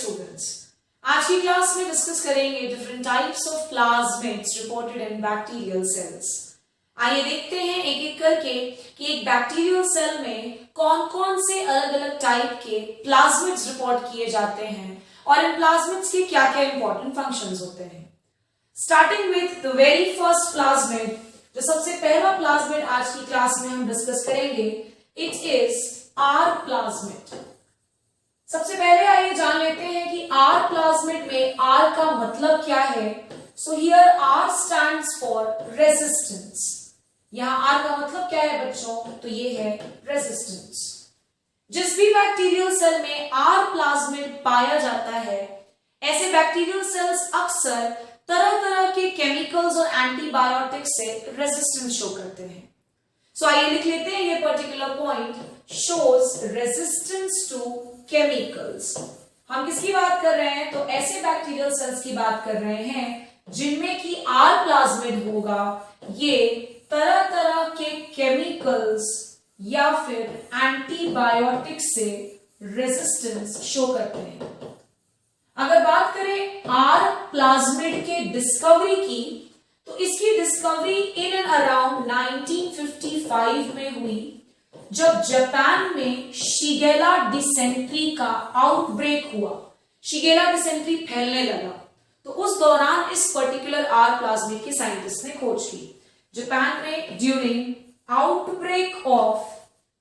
Students, आज की class में डिस्कस करेंगे different types of plasmids reported in bacterial cells. आइए देखते हैं एक एक करके कि एक बैक्टीरियल सेल में कौन कौन से अलग अलग टाइप के प्लाज्मिड्स रिपोर्ट किए जाते हैं और इन प्लाज्मिड्स के क्या क्या इंपॉर्टेंट फंक्शंस होते हैं। Starting with the very first plasmid, जो सबसे पहला प्लाज्मिड आज की क्लास में हम डिस्कस करेंगे, इट इज आर प्लाज्मिड। सबसे पहले आइए जान लेते हैं कि आर प्लाज्मिड में आर का मतलब क्या है। So here R stands for resistance. यहां आर का मतलब क्या है बच्चों? तो ये है रेजिस्टेंस। जिस भी बैक्टीरियल सेल में आर प्लाज्मिड पाया जाता है, ऐसे बैक्टीरियल सेल्स अक्सर तरह तरह के केमिकल्स और एंटीबायोटिक्स से रेजिस्टेंस शो करते हैं। सो आइए लिख लेते हैं ये particular point, shows resistance to chemicals. हम किसकी बात कर रहे हैं? तो ऐसे बैक्टीरियल सेल्स की बात कर रहे हैं जिनमें कि आर प्लाज्मिड होगा। ये तरह तरह के केमिकल्स या फिर एंटीबायोटिक्स से रेजिस्टेंस शो करते हैं। अगर बात करें आर प्लाज्मिड के डिस्कवरी की, तो इसकी डिस्कवरी इन एंड अराउंड 1955 में हुई, जब जापान में शिगेला डिसेंट्री का आउटब्रेक हुआ। शिगेला डिसेंट्री फैलने लगा, तो उस दौरान इस पर्टिकुलर आर प्लाज्मिड के साइंटिस्ट ने खोज की। जापान में during outbreak of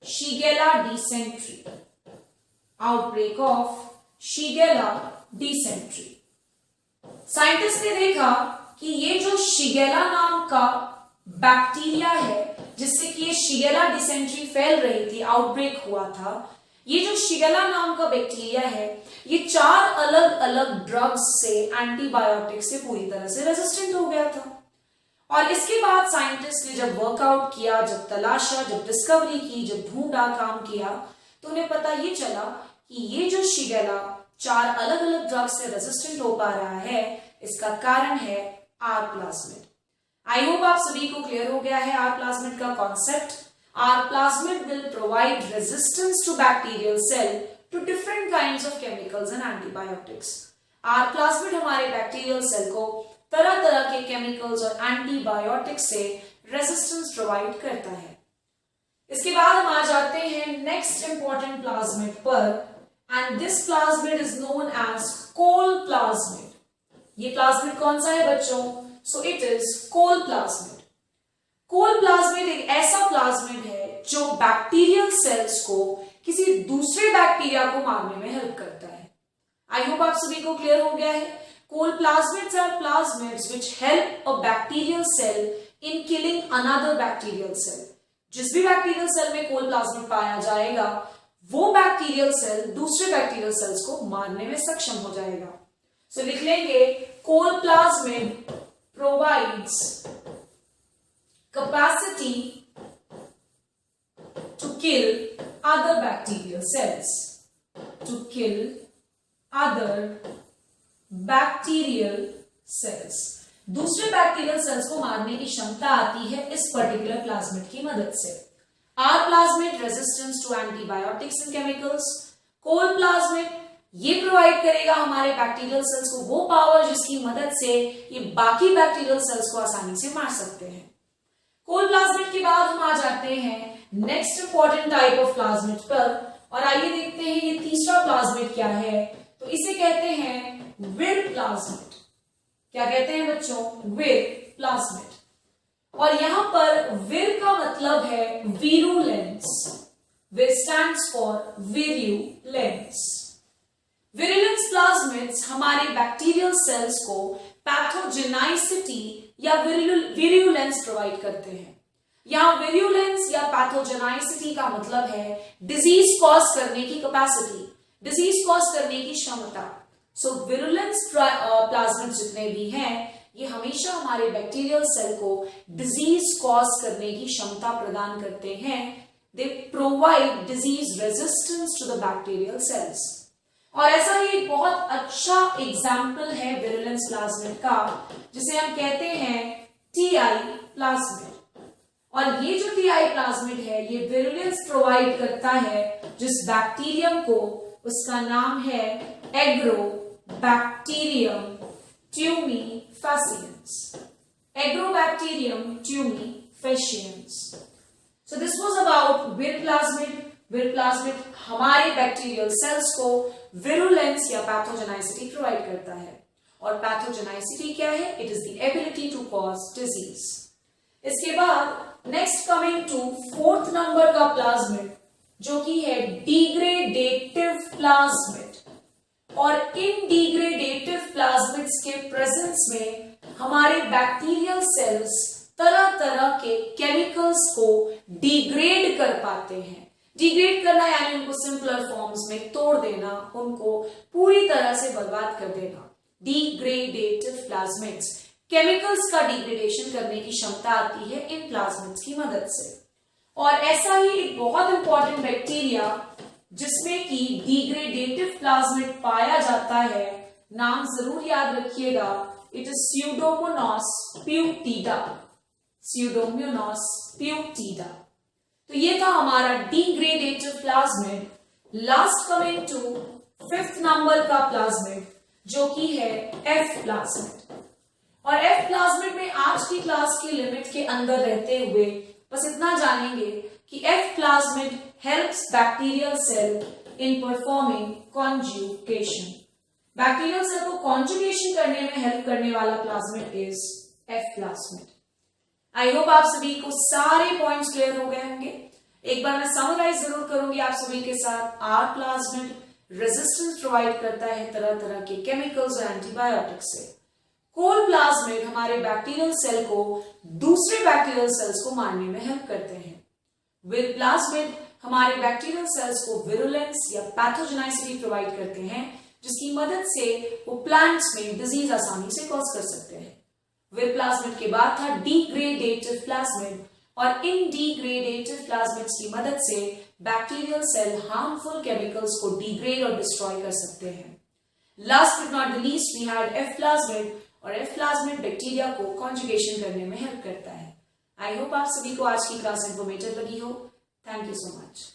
Shigella dysentery, outbreak of Shigella dysentery, scientist ने देखा कि ये जो शिगेला नाम का बैक्टीरिया है, जिससे कि ये शिगेला डिसेंट्री फैल रही थी, आउटब्रेक हुआ था, ये जो शिगेला नाम का बैक्टीरिया है, ये 4 अलग अलग ड्रग्स से, एंटीबायोटिक से पूरी तरह से रेजिस्टेंट हो गया था। और इसके बाद साइंटिस्ट ने जब वर्कआउट किया, जब तलाशा, जब डिस्कवरी की, जब ढूंढा, काम किया, तो उन्हें पता ये चला कि ये जो शिगेला 4 अलग अलग ड्रग्स से रेजिस्टेंट हो पा रहा है, इसका कारण है आर प्लाज्मिड। आई होप आप सभी को क्लियर हो गया है आर प्लाज्मिड का concept. R plasmid will provide resistance to bacterial cell to different kinds of chemicals and antibiotics. R plasmid हमारे बैक्टीरियल सेल को तरह तरह के केमिकल्स और एंटीबायोटिक्स से रेजिस्टेंस प्रोवाइड करता है। इसके बाद हम आ जाते हैं नेक्स्ट इंपॉर्टेंट प्लाज्मिड पर, and this plasmid is known as Col plasmid. ये प्लाज्मिड कौन सा है बच्चों? So it is Col plasmid. Col plasmid एक ऐसा प्लाज्मिड है जो बैक्टीरियल सेल्स को किसी दूसरे बैक्टीरिया को मारने में हेल्प करता है। आई होप आप सभी को क्लियर हो गया है। Col plasmids are plasmids which help a bacterial cell in killing another bacterial cell. जिस भी बैक्टीरियल सेल में कोल प्लाज्मिड पाया जाएगा, वो बैक्टीरियल सेल दूसरे बैक्टीरियल सेल्स को मारने में सक्षम हो जाएगा। सो लिख लेंगे, कोल plasmid provides capacity to kill other bacterial cells, to kill other bacterial cells। दूसरे बैक्टीरियल सेल्स को मारने की क्षमता आती है इस पर्टिकुलर प्लाज्मिड की मदद से। R plasmid resistance to antibiotics and chemicals. Col plasmid ये प्रोवाइड करेगा हमारे बैक्टीरियल सेल्स को वो पावर जिसकी मदद से ये बाकी बैक्टीरियल सेल्स को आसानी से मार सकते हैं। कोल प्लाज्मिड के बाद हम आ जाते हैं next important type of plasmid पर, और आइए देखते हैं ये तीसरा प्लाज्मिड क्या है। तो इसे कहते हैं विर प्लाज्मिड। क्या कहते हैं बच्चों? विर प्लाज्मिड। और यहां पर विर का मतलब है वीरुलेंस। विर स्टैंड्स फॉर वीरुलेंस। विरुलेंस प्लाज्मिड्स हमारे बैक्टीरियल सेल्स को पैथोजेनाइसिटी या विरुलेंस प्रोवाइड करते हैं। यहां विरुलेंस या पैथोजेनाइसिटी का मतलब है डिजीज कॉज करने की कैपेसिटी, डिजीज कॉज करने की क्षमता। सो विरुलेंस प्लाज्मिड्स जितने भी हैं, ये हमेशा हमारे बैक्टीरियल सेल को डिजीज कॉज करने की क्षमता प्रदान करते हैं। They provide disease resistance to the bacterial cells. और ऐसा ही एक बहुत अच्छा एग्जाम्पल है विरुलेंस प्लाज्मिड का, जिसे हम कहते हैं टीआई प्लाज्मिड। और ये जो टीआई प्लाज्मिड है, ये विरुलेंस प्रोवाइड करता है जिस बैक्टीरियम को उसका नाम है agrobacterium tumefaciens. Agrobacterium tumefaciens. So this was about vir plasmid. Vir plasmid हमारे बैक्टीरियल सेल्स को विरुलेंस या पैथोजेनाइसिटी प्रोवाइड करता है। और पैथोजेनाइसिटी क्या है? It is the ability to cause disease. इसके बाद next coming to 4th number का प्लाज्मिड, जो कि है डिग्रेडेटिव प्लाज्मिड। और इन डिग्रेडेटिव प्लाज्मिड्स के प्रेजेंस में हमारे बैक्टीरियल सेल्स तरह तरह के केमिकल्स को डिग्रेड कर पाते हैं। डिग्रेड करना यानी उनको सिंपलर फॉर्म्स में तोड़ देना, उनको पूरी तरह से बर्बाद कर देना। डिग्रेडेटिव प्लाज्मिड्स, केमिकल्स का डिग्रेडेशन करने की क्षमता आती है इन प्लाज्मिड्स की मदद से। और ऐसा ही एक बहुत इंपॉर्टेंट बैक्टीरिया जिसमें कि डिग्रेडेटिव प्लाज्मिड पाया जाता है, नाम जरूर याद रखिएगा, it is Pseudomonas putida. Pseudomonas putida. तो ये था हमारा degradative plasmid. Last coming to 5th number का प्लाज्मिड, जो कि है एफ प्लाज्मिड। और एफ प्लाज्मिड में आज की क्लास की लिमिट के अंदर रहते हुए बस इतना जानेंगे कि F plasmid helps bacterial cell in performing conjugation. Bacterial cell को कॉन्जुगेशन करने में हेल्प करने वाला plasmid is F plasmid. I hope आप सभी को सारे पॉइंट्स क्लियर हो गए होंगे। एक बार मैं समराइज जरूर करूंगी आप सभी के साथ। आर प्लाज्मिड रेजिस्टेंस प्रोवाइड करता है तरह तरह के केमिकल्स और एंटीबायोटिक्स से। कोल प्लाज्मिड हमारे बैक्टीरियल सेल को दूसरे बैक्टीरियल सेल्स को मारने में हेल्प करते हैं। वीर प्लाज्मिड हमारे बैक्टीरियल सेल्स को विरुलेंस या पैथोजेनाइसिटी प्रोवाइड करते हैं, जिसकी मदद से वो प्लांट्स में डिजीज आसानी से कॉज कर सकते हैं। वीर प्लाज्मिड के बाद था डिग्रेडेटिव प्लाज्मिड। और इन डिग्रेडेटिव प्लाज्मिड्स की मदद से बैक्टीरियल सेल हार्मफुल केमिकल्स को डिग्रेड और डिस्ट्रॉय कर सकते हैं। Last but not the least we had F plasmid. और एफ प्लाज्मिड बैक्टीरिया को कॉन्जुगेशन करने में हेल्प करता है। आई होप आप सभी को आज की क्लास इंफॉर्मेटिव लगी हो। Thank you so much.